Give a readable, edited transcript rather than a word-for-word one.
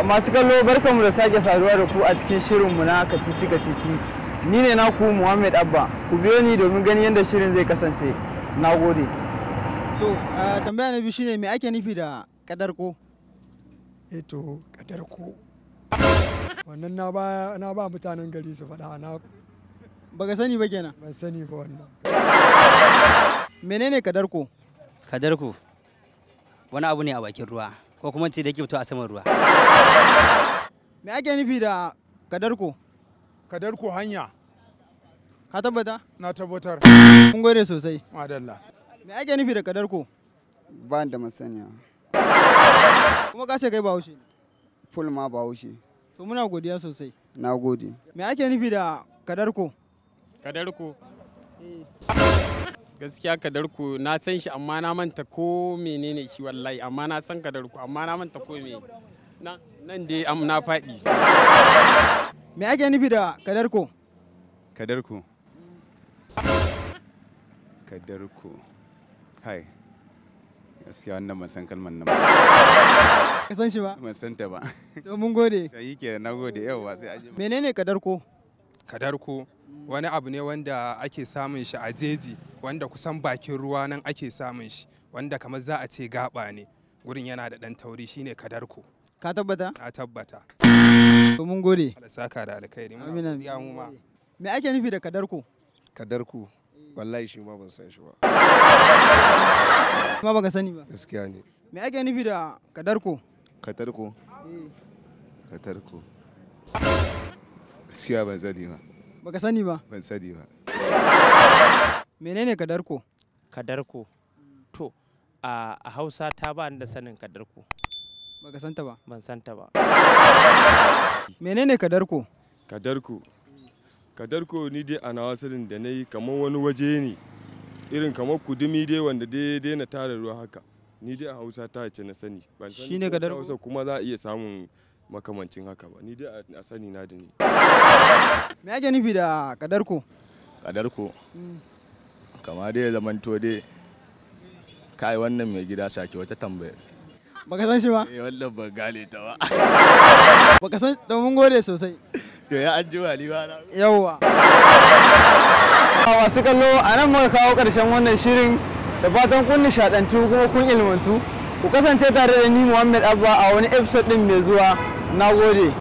Masu kallo barkanmu da sake saduwa da ku a cikin shirinmu na kacici. Ni ne naku Muhammad Abba. Ku biyo ni domin gani yadda shirin zai kasance. Na gode. To, tambaya na biyu shine me ake nufi da kadarko? To, kadarko. Wannan na ba mutanen gari su faɗa na. Baka sani ba kenan? Ban sani ba wannan. Menene kadarko? Kadarko wani abu ne a bakin ruwa. Ko kuma ce da yake fito a saman ruwa. Me ake nufi da kadarko? Kadarko hanya. Ka tabbata? Na tabbatar. Mun gode sosai. Madalla. Me ake nufi da kadarko? Ba da masaniya. Kuma ka ce kai Bahaushe? Full ma Bahaushe. To muna godiya sosai. Na gode. Me ake nufi da kadarko? Kadarko? Gaskiya kadarko na san shi amma na manta ko menene shi wallahi, amma na san kadarko amma na manta ko me. Nan dai na faɗi. Me ake nufi da kadarko? Kadarko. Kadarko. Hai. Gaskiya wannan ban san kalmar nan ba. Ka san shi ba? Ban san ta ba. To mun gode. Sai ke na gode yawa sai aje. Menene kadarko? Kadarko wani abu ne wanda ake samun shi a jeji, wanda kusan bakin ruwa nan ake samun shi, wanda kamar za a ce gaba ne. Gurin yana da ɗan tauri, shine kadarko. Ka tabbata? Na tabbata. To mun gode. Allah saka da alkhairi. Amina. Me ake nufi da kadarko? Kadarko wallahi shi ma ban san shi ba. Kuma baka sani ba? Gaskiya ne. Me ake nufi da kadarko? Kadarko? Kadarko. Gaskiya ban sani ba. Baka sani ba? Ban sani ba. Menene kadarko? Kadarko. To, a Hausa ta ba ni da sanin kadarko. Baka santa ba? Ban santa ba. Menene kadarko? Kadarko. Kadarko ni dai a nawa sanin da na yi kamar wani waje ne. Irin kamar kudumi dai wanda dai na tara ruwa haka. Ni dai a Hausa ta ce na sani. Ban sani. Shine kadarko. Hausa kuma za a iya samun makamancin haka ba. Ni dai a sani na da ni. Me ake nufi da kadarko? Kadarko. Kama dai zamanto dai kai wannan mai gida sake wata tambayar. Baka san shi ba? Wannan ban gane ta ba. Baka san, to mun gode sosai. To ya an ji wali ba na. Yawwa. Masu kallo a nan muka kawo ƙarshen wannan shirin, da fatan kun nishaɗantu kuma kun ilmantu. Ku kasance tare da ni Muhammad Abba a wani episode ɗin mai zuwa. Na gode.